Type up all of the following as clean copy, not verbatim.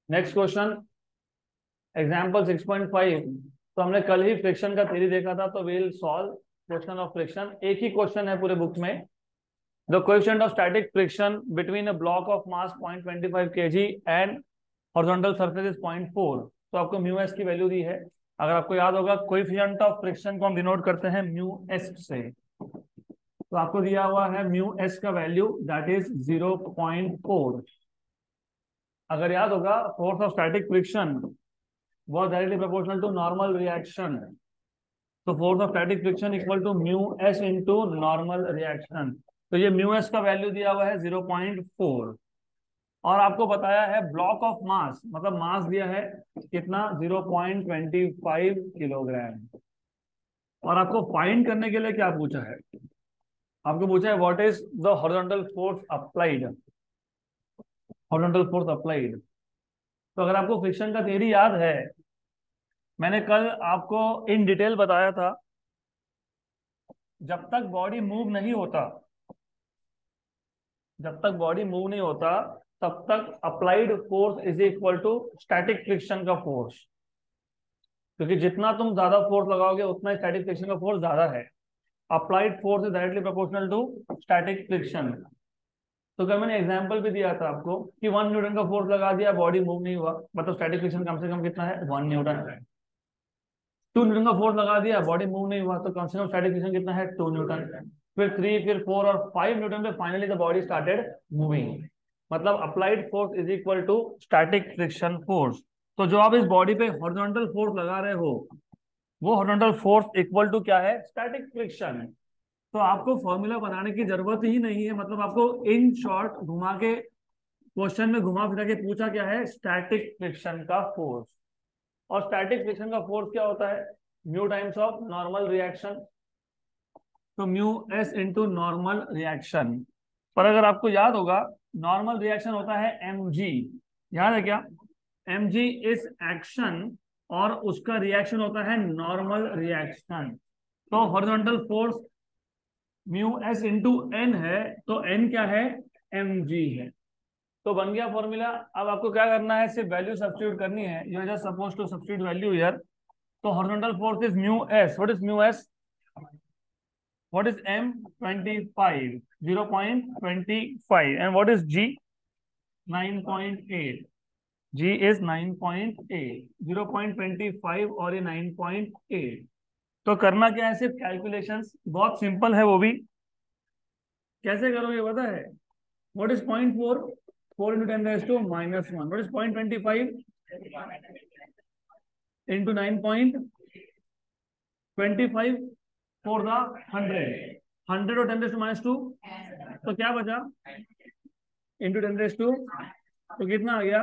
Next question, example 6.5। तो हमने कल ही फ्रिक्शन का थ्योरी देखा था, तो will solve question of friction. एक ही क्वेश्चन है पूरे बुक में। The coefficient of static friction between a block of mass 0.25 kg and horizontal surface is 0.4। तो आपको म्यू एस की वैल्यू दी है। अगर आपको याद होगा, कोएफिशिएंट ऑफ फ्रिक्शन को हम डिनोट करते हैं म्यू एस से। तो आपको दिया हुआ है म्यू एस का वैल्यू, दैट इज 0.4। अगर याद होगा, force of static friction was directly proportional to normal reaction. तो force of static friction equal to mu S into normal reaction. तो ये म्यू एस का वैल्यू दिया हुआ है 0.4। और आपको बताया है ब्लॉक ऑफ मास, मतलब मास दिया है कितना, 0.25 किलोग्राम। और आपको फाइंड करने के लिए क्या पूछा है, आपको पूछा है what is the horizontal force applied. Horizontal force applied. तो अगर आपको फ्रिक्शन का थ्योरी याद है, मैंने कल आपको इन डिटेल बताया था, जब तक बॉडी मूव नहीं होता, जब तक बॉडी मूव नहीं होता, तब तक applied force is equal to static friction का फोर्स। क्योंकि जितना तुम ज्यादा फोर्स लगाओगे, उतना स्टैटिक फ्रिक्शन का फोर्स ज्यादा है। Applied force is directly proportional to static friction. तो कल मैंने एग्जांपल भी दिया था आपको कि 1 न्यूटन का फोर्स लगा दिया, बॉडी मूव नहीं हुआ, मतलब स्टैटिक फ्रिक्शन कम से कम कितना है, 1 न्यूटन। 2 न्यूटन का फोर्स लगा दिया, बॉडी मूव नहीं हुआ, तो कम से कम स्टैटिक फ्रिक्शन कितना है, 2 न्यूटन। फिर 3, फिर 4 और 5 न्यूटन पे finally the body started moving. मतलब applied force is equal to static friction force. तो जो आप इस बॉडी पे हॉरिजॉन्टल फोर्स लगा रहे हो, वो हॉरिजॉन्टल फोर्स इक्वल टू क्या है, स्टैटिक फ्रिक्शन। तो आपको फॉर्मूला बनाने की जरूरत ही नहीं है, मतलब आपको इन शॉर्ट घुमा के क्वेश्चन में घुमा फिरा के पूछा क्या है, स्टैटिक फ्रिक्शन का फोर्स। और स्टैटिक फ्रिक्शन का फोर्स क्या होता है, mu times of normal reaction. तो mu S into normal reaction. पर अगर आपको याद होगा, नॉर्मल रिएक्शन होता है एम जी। याद है क्या, एम जी इज एक्शन और उसका रिएक्शन होता है नॉर्मल रिएक्शन। तो horizontal force mu S into N है, तो एन क्या है, एम जी है। तो बन गया फॉर्मूला। अब आपको क्या करना है, सिर्फ वैल्यू सब्स्टिट्यूट करनी है। You are just suppose to substitute value here. तो horizontal force is mu S. What is mu S, what is m, 25, 0.25, and what is g, 9.8। g is 9.8, 0.25 और ये 9.8। तो करना क्या है, सिर्फ कैलकुलेशंस, बहुत सिंपल है वो भी। कैसे करोगे पता है, what is 0.4, 4 into 10 raised to minus 1। what is 0.25 into 9.25 for the 100, 100 और 10 raised to minus 2। तो क्या बचा, इंटू 10 रेज टू, तो कितना आ गया,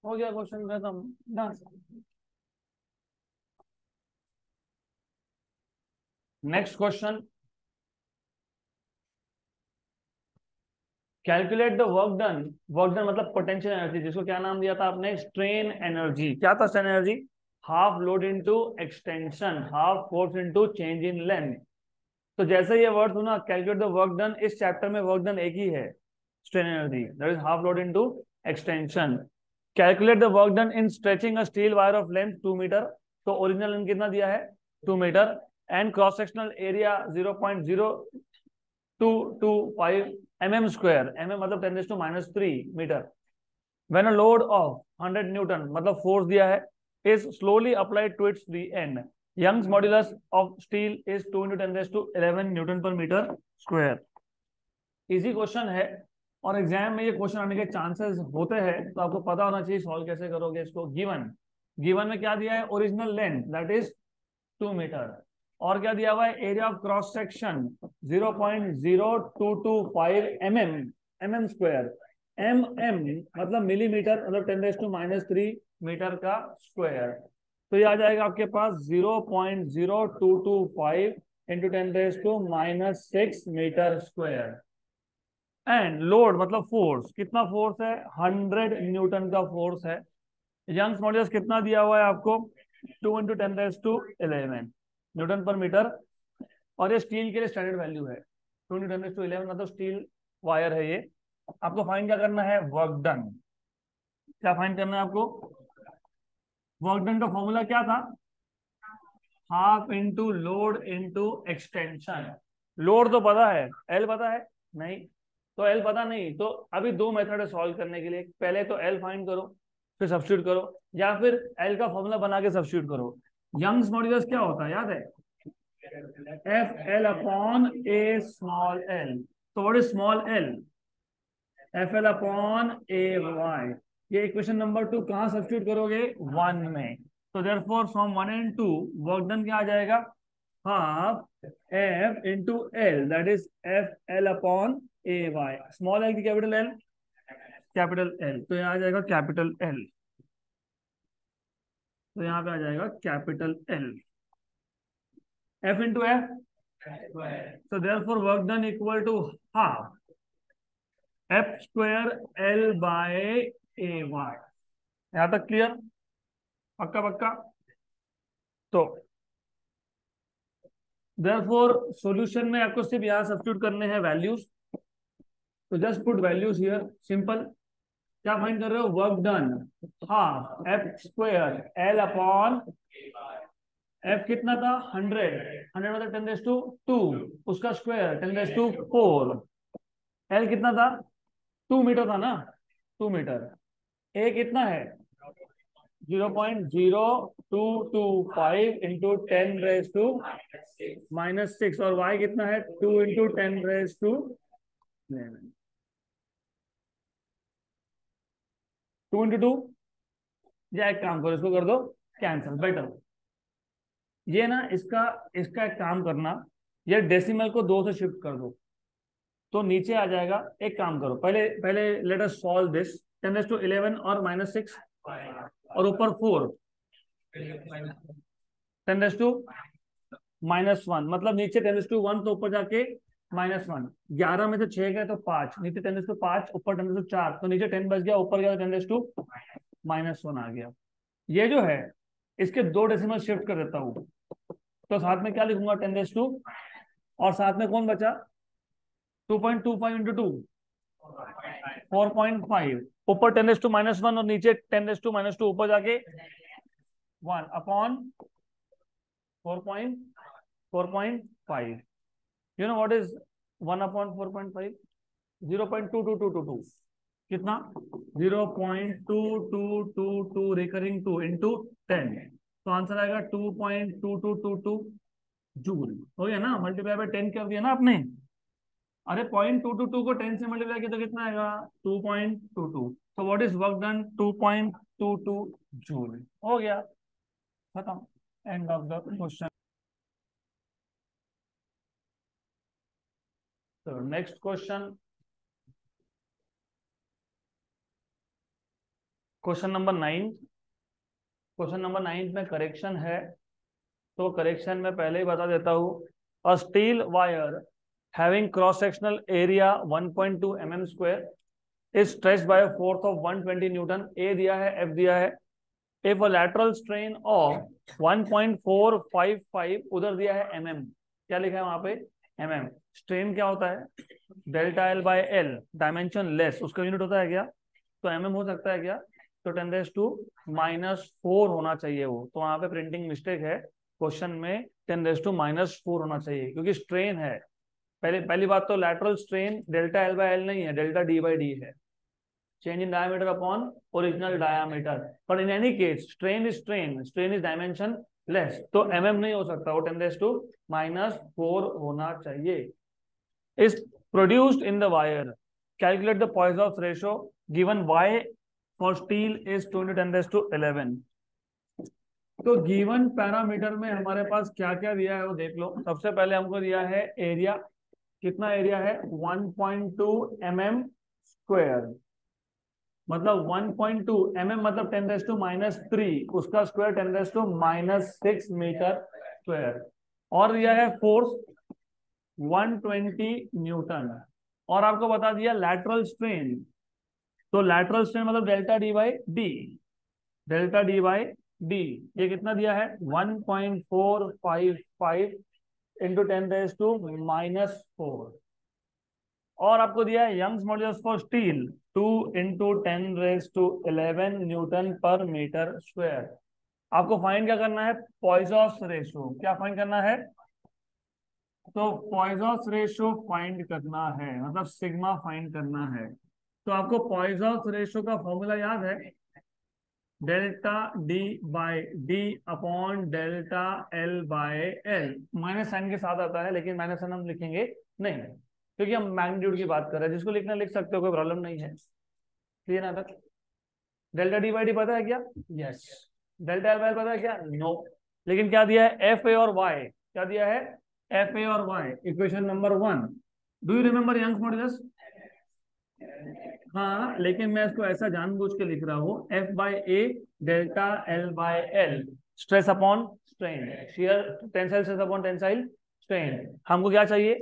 हो गया क्वेश्चन खत्म ना। Next question, calculate the work done. Work done मतलब पोटेंशियल एनर्जी, जिसको क्या नाम दिया था आपने, स्ट्रेन एनर्जी। क्या था strain energy, half load into extension, half force into change in length. तो जैसे ये वर्ड सुना, कैलकुलेट द वर्क डन, इस चैप्टर में वर्क डन एक ही है, strain energy, that is half load into extension. Calculate the work done in stretching a steel wire of length 2 metre. तो ओरिजिनल लेंथ कितना दिया है, 2 metre, and cross sectional area 0.0225 mm square. mm मतलब 10⁻³ metre. When a load of 100 newton, मतलब force दिया है, is slowly applied to its the end, Young's modulus of steel is 2 × 10⁻11 newton per metre square. Easy question है, और exam में ये question आने के चांसेस होते हैं, तो आपको पता होना चाहिए सॉल्व कैसे करोगे इसको। गिवन, गिवन में क्या दिया है, original length that is 2 metre, और क्या दिया हुआ है, area of cross section 0.0225 mm square. मतलब मिलीमीटर, मतलब 10⁻³ मीटर का स्क्वायर। तो ये आ जाएगा आपके पास 0.0225 into 10⁻⁻6 metre square. And load मतलब फोर्स, कितना फोर्स है, 100 न्यूटन का फोर्स है। यंग्स मॉड्यूलस कितना दिया हुआ है आपको, 2 × 10⁻11 न्यूटन पर मीटर। और ये स्टील के लिए स्टैंडर्ड वैल्यू है, 2 × 10⁻11, मतलब स्टील वायर है ये। आपको फाइंड क्या करना है, वर्क डन। क्या फाइंड करना है आपको? वर्क डन का फॉर्मूला क्या था? Half into load into extension. Load तो पता है, एल पता है? नहीं। तो एल पता नहीं तो अभी दो मेथड है सॉल्व करने के लिए। पहले तो एल फाइंड करो, फिर सब्स्टिट्यूट करो, या फिर एल का फॉर्मूला बना के सब्स्टिट्यूट करो। यंग्स मॉड्यूलस क्या होता है याद है? F L upon A small L. तो what is small L? F L upon A Y. ये इक्वेशन नंबर 2 कहाँ सब्स्टिट्यूट करोगे? 1 में। तो therefore from 1 and 2 work done क्या आ जाएगा? Half F into L, that is F L upon A Y. Small L की कैपिटल एल, कैपिटल एल, तो यहाँ आ जाएगा कैपिटल एल। तो यहाँ पे आ जाएगा capital L, F into F. So therefore work done equal to half F square L by A Y. यहां तक क्लियर? पक्का पक्का? तो therefore सॉल्यूशन में आपको सिर्फ यहाँ सब्स्टिट्यूट करने हैं वैल्यूज। तो just put values here, simple. क्या फाइंड कर रहे हो? Work done half F square L upon F कितना था? 100 मतलब 10⁻², उसका स्क्वायर 10⁻⁴। एल कितना था? 2 मीटर था ना, 2 मीटर। ए कितना है? 0.0225 इंटू 10⁻⁻⁻⁶। और वाई कितना है? 2 इंटू 10⁻², 2 इंटू 2। या एक काम करो, इसको कर दो कैंसिल, बेटर। ये ना इसका इसका एक काम करना, ये डेसिमल को 2 से शिफ्ट कर दो तो नीचे आ जाएगा। एक काम करो, पहले पहले लेट अस सॉल्व दिस। 10⁻11 और -6 और ऊपर 4, 10⁻−1 मतलब नीचे 10⁻1 तो ऊपर जाके -1। 11 में से 6 गए तो 5, नीचे 10⁻5 ऊपर 10⁻4, तो नीचे 10 बच गया, ऊपर गया 10⁻−1 आ गया। ये जो है इसके 2 डेसिमल शिफ्ट कर देता हूँ, तो साथ में क्या लिखूंगा? 10⁻, और साथ में कौन बचा? 2.25 इंटू 2, 4.5। ऊपर 10⁻−1 और नीचे 10⁻², ऊपर जाके 1 upon 4.5। You know what is 1 upon 4.5? 0.2222। कितना? 0.2222 रिकरिंग 2 इंटू 10। तो आंसर आएगा 2.2222 जूल। हो गया ना? मल्टीप्लाई बाय 10 कर दिया ना आपने। अरे 0.222 को 10 से मल्टीप्लाई किया तो कितना आएगा? 2.22। तो what is work done? 2.22 joule. हो गया, खत्म, एंड ऑफ द क्वेश्चन। तो next question, question number 9। Question number 9 में करेक्शन है, तो करेक्शन में पहले ही बता देता हूं। A steel wire having cross sectional area 1.2 mm square is stretched by a force of 120 newton. A दिया है, एफ दिया है। If a lateral strain of 1.455, उधर दिया है mm, क्या लिखा है वहां पे? mm। स्ट्रेन क्या होता है? Delta L by L, dimension less, उसका यूनिट होता है क्या? तो mm हो सकता है क्या? तो 10⁻⁻⁴ होना चाहिए वो, तो वहां पे प्रिंटिंग मिस्टेक है। क्वेश्चन में 10⁻⁻4 होना चाहिए, क्योंकि स्ट्रेन है। पहली बात तो lateral strain delta L by L नहीं है, डेल्टा डी बाई डी है। change in diameter upon original diameter, but in any case strain is strain is dimension less, तो mm नहीं हो सकता, वो 10⁻⁻⁴ होना चाहिए। is produced in the wire, calculate the Poisson's ratio given y for steel is 2 × 10⁻11। तो given parameter में हमारे पास क्या क्या दिया है वो देख लो। सबसे पहले हमको दिया है एरिया, कितना एरिया है? 1.2 mm स्क्वायर, मतलब 1.2 mm मतलब 10⁻⁻3, उसका स्क्वायर 10⁻⁻6 मीटर स्क्वायर। और दिया है फोर्स 120 न्यूटन। और आपको बता दिया लैटरल स्ट्रेन, तो लैटरल स्ट्रेन मतलब delta D by D, delta D by D. ये कितना दिया है? 1.455 इंटू 10⁻⁻⁴। और आपको दिया है Young's modulus for steel 2 × 10⁻11 newton per metre square. आपको फाइंड क्या करना है? पॉइजॉस रेशो। क्या फाइंड करना है? तो पॉइजॉस रेशो फाइंड करना है, मतलब सिग्मा फाइंड करना है। तो आपको पॉइजॉस रेशो का फॉर्मूला याद है? Delta D by D upon delta L by L. Minus sign के साथ आता है, लेकिन माइनस साइन हम लिखेंगे नहीं, क्योंकि हम मैग्नीट्यूड की बात कर रहे हैं। जिसको लिखना लिख सकते हो, कोई प्रॉब्लम नहीं है। क्लियर ना तक? डेल्टा डी बाई डी पता है क्या? Yes. Delta L by L पता है क्या? नो। लेकिन क्या दिया है? एफ ए और वाई। क्या दिया है? एफ ए और Y. Equation number 1। Do you remember Young's modulus? हाँ, लेकिन मैं इसको ऐसा जानबूझ के लिख रहा हूँ, F by A delta L by L, stress upon strain, shear tensile stress upon tensile strain. हमको क्या चाहिए?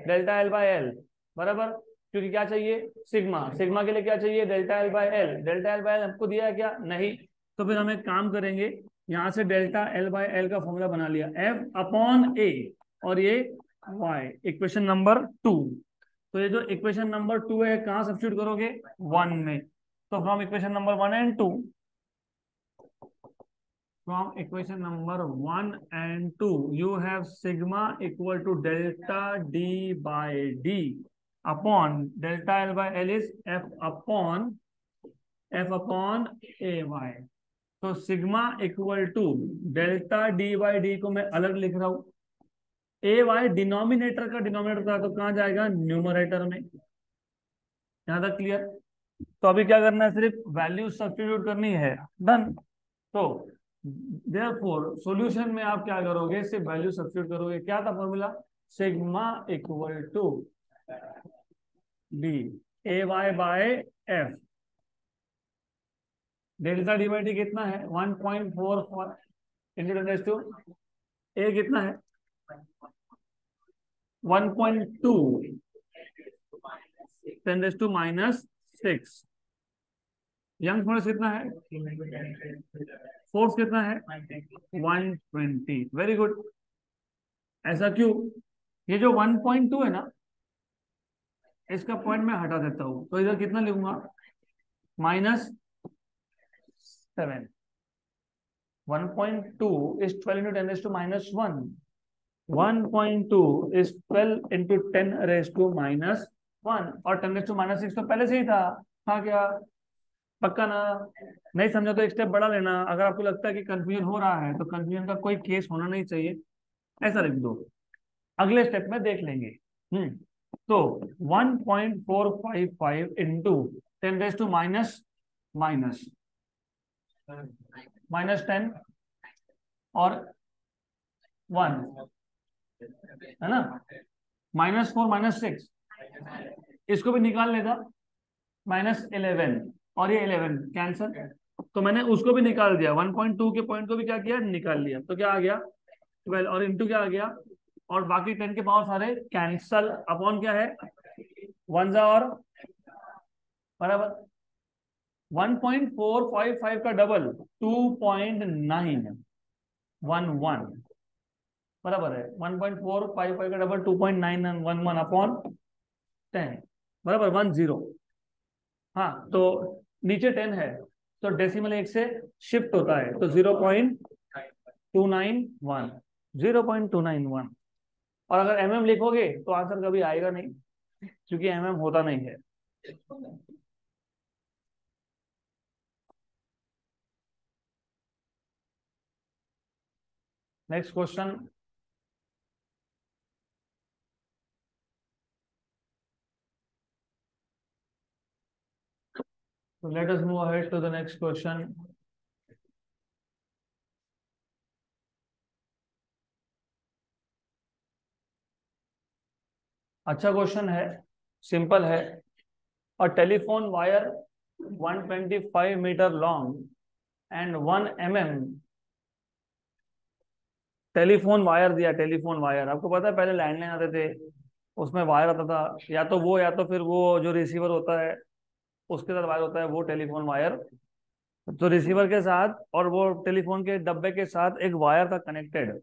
डेल्टा एल बाय एल, बराबर। क्योंकि क्या चाहिए? सिग्मा। सिग्मा के लिए क्या चाहिए? Delta L by L. Delta L by L हमको दिया है क्या? नहीं। तो फिर हम एक काम करेंगे, यहाँ से डेल्टा एल बाय एल का फॉर्मूला बना लिया, एफ अपॉन ए, और ये वाई, इक्वेशन नंबर 2। तो ये जो इक्वेशन नंबर 2 है, कहाँ सब्स्टिट्यूट करोगे? 1 में। तो from equation number 1 and 2, from equation number 1 and 2, you have sigma equal to delta d by d upon delta L by L is f upon ay। तो sigma equal to delta D by D को मैं अलग लिख रहा हूं, A Y denominator का denominator था, तो कहां जाएगा? न्यूमरेटर में। यहां तक क्लियर? तो अभी क्या करना है? सिर्फ वैल्यू सब्स्टिट्यूट करनी है, डन। तो देयरफॉर सॉल्यूशन में आप क्या करोगे? सिर्फ वैल्यू सब्स्टिट्यूट करोगे। क्या था formula? Sigma equal to D A Y by F. Delta D by D कितना है? 1.44 इंटू 10⁻²। ए कितना है? 1.2 10⁻⁻6। यंग फोर्स कितना है? फोर्स कितना है? 120। Very good. ऐसा क्यों? ये जो 1.2 है ना, इसका पॉइंट मैं हटा देता हूं, तो इधर कितना लिखूंगा? -7। 1.2 is 12 into 10⁻⁻1। 1.2 is 12 into 10⁻⁻1, और 10⁻⁻6 तो पहले से ही था। हाँ क्या? पक्का ना? नहीं समझा तो एक स्टेप बढ़ा लेना। अगर आपको लगता है कि कंफ्यूजन हो रहा है, तो कंफ्यूजन का कोई केस होना नहीं चाहिए, ऐसा लिख दो, अगले स्टेप में देख लेंगे। तो 1.455 इंटू 10⁻⁻10 और 1 है ना, -4 -6, इसको भी निकाल लेगा, -11, और ये 11 कैंसर। तो मैंने उसको भी निकाल दिया, 1.2 के पॉइंट को भी क्या किया? निकाल लिया। तो क्या आ गया? 12, और इंटू क्या आ गया? और बाकी 10 के पावर सारे कैंसल, अपॉन क्या है? 1 और बराबर 1.455 का डबल 2.911 बराबर है। 1.455 का डबल 2.911 अपॉन 10 बराबर 10। हाँ, तो नीचे 10 है, तो डेसिमल 1 से शिफ्ट होता है, तो 0.291, 0.291। और अगर एमएम लिखोगे तो आंसर कभी आएगा नहीं, क्योंकि एमएम होता नहीं है। Next question. So let us move ahead to the next question. अच्छा क्वेश्चन है, सिंपल है। A telephone wire 125 metre long and 1 mm। Telephone wire दिया, टेलीफोन वायर। आपको पता है पहले लैंडलाइन आते थे, उसमें वायर आता था, या तो वो, या तो फिर वो जो रिसीवर होता है उसके साथ वायर होता है, वो टेलीफोन वायर। तो रिसीवर के साथ और वो टेलीफोन के डब्बे के साथ एक वायर था कनेक्टेड।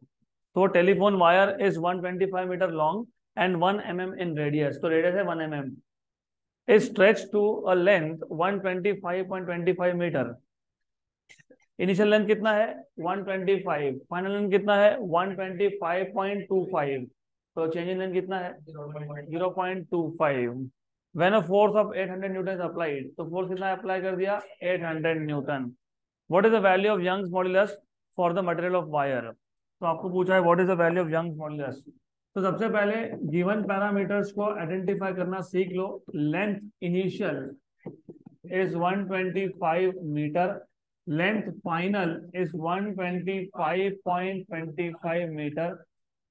तो telephone wire is 125 metre long and 1 mm in radius, तो रेडियस है 1 mm, is stretch to a length 125.25 metre. Initial length कितना है 125, फाइनल लेंथ कितना है 125.25, तो चेंज इन लेंथ कितना है 0.25। When a force of 800 newton applied, तो फोर्स कितना अप्लाई कर दिया 800 newton. What is the value of Young's modulus for the material of wire, तो आपको पूछा है what is the value of Young's modulus. तो सबसे पहले गिवन पैरामीटर्स को आइडेंटिफाई करना सीख लो। Length initial is 125 metre, length final is 125.25 metre.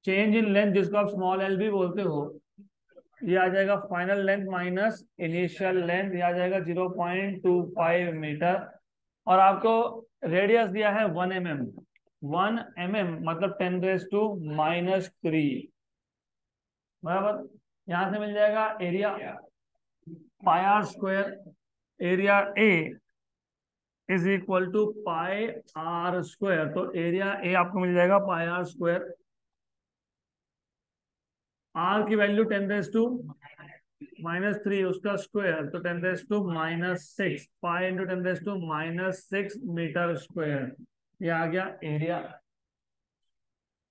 Change in length जिसको आप स्मॉल एल भी बोलते हो, ये आ जाएगा final length minus initial length, ये आ जाएगा 0.25 मीटर। और आपको रेडियस दिया है 1 mm, 1 mm मतलब 10⁻⁻3, बराबर। यहां से मिल जाएगा area pi R square, area A is equal to pi R square, तो एरिया ए आपको मिल जाएगा पाई आर स्क्वायर। आर की वैल्यू 10⁻⁻3, उसका स्क्वायर तो 10⁻⁻6, पाई इंटू 10⁻⁻6 मीटर स्क्वायर, ये आ गया एरिया।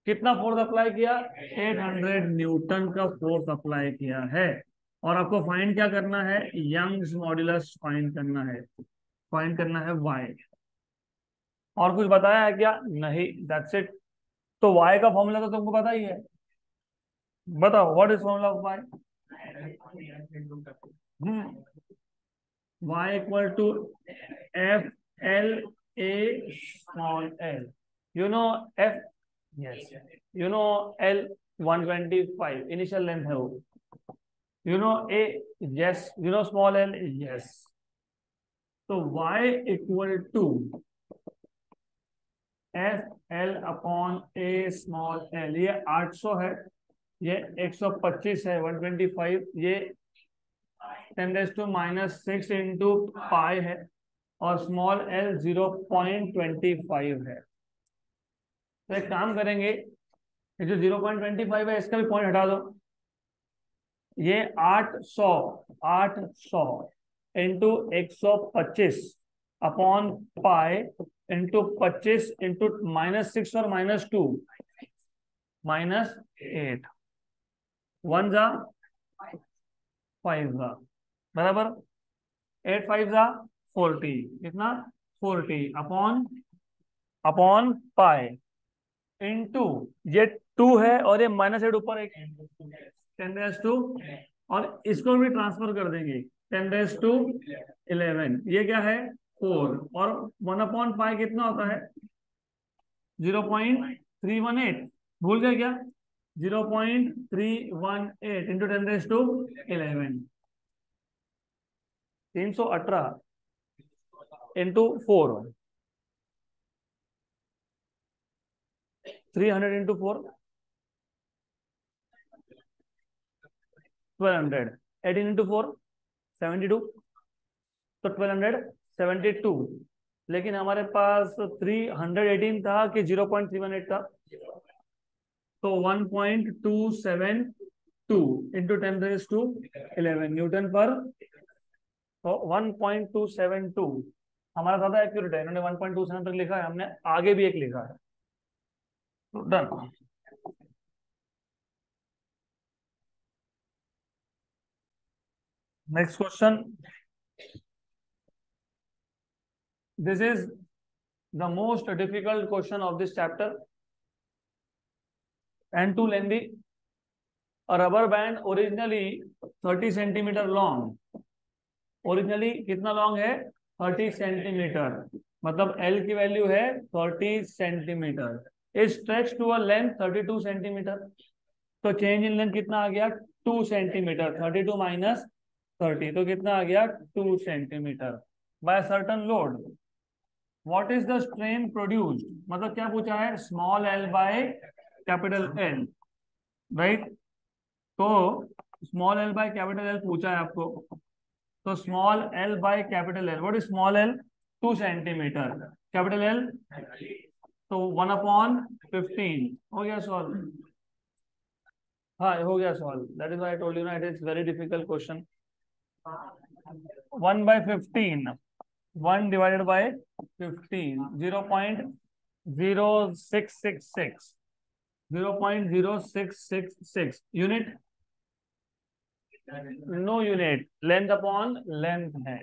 कितना फोर्स अप्लाई किया 800 न्यूटन का फोर्स अप्लाई किया है। और आपको फाइंड क्या करना है यंग्स मॉड्यूलस फाइंड करना है, फाइंड करना है वाई। और कुछ बताया है क्या, नहीं, दैट्स इट। तो वाई का फॉर्मूला तो तुमको पता ही है, बताओ what is formula of Y. Y equal to F L A small L, you know F, yes, you know L 125 initial length है वो, you know A, yes, you know small L, yes. तो y equal to F L upon A small L, ये 800 है, ये 125 है, 125, ये 10⁻⁻6 into pi है, और स्मॉल एल 0.25 है। तो एक काम करेंगे, ये जो 0.25 है इसका भी पॉइंट हटा दो, ये 800 into 125 upon pi into 25 into -6 और -2, -8, 1 जा 5 जा, बराबर, 8 5 जा 40, कितना 40 अपॉन पाई इंटू, ये 2 है और ये -8 ऊपर एक 10⁻², और इसको भी ट्रांसफर कर देंगे 10⁻11, ये क्या है 4, और 1/π कितना होता है 0.318, भूल गए क्या 0.318 इंटू 10⁻11, 318 इंटू 4, 300 इंटू 4 1200, 18 इंटू 4 72, तो 1272। लेकिन हमारे पास 318 था कि 0.318 था, तो 1.272 इंटू 10⁻11 न्यूटन पर, तो 1.272 हमारा ज्यादा एक्यूरेट है, इन्होंने 1.27 तक लिखा है, हमने आगे भी एक लिखा है, तो done. Next question, this is the most difficult question of this chapter and too lengthy. A rubber band originally 30 centimetre long, originally कितना लॉन्ग है 30 सेंटीमीटर, मतलब L की वैल्यू है 30 centimetre, is stretch to a length 32 centimetre. तो change in length कितना आ गया 2 सेंटीमीटर, 32 माइनस 30, तो कितना आ गया 2 centimetre by certain load. What is the strain produced, मतलब क्या पूछा है small L by capital L, right. तो small L by capital L पूछा है आपको, तो small L by capital L, what is small L 2 centimetre, capital L तो 1/15 हो गया सॉल्व। हाँ हो गया सवाल, that is why I told you ना it is very difficult question. 1/15, 1/15, 0.0666, 0.0666 unit, no unit, length upon length है।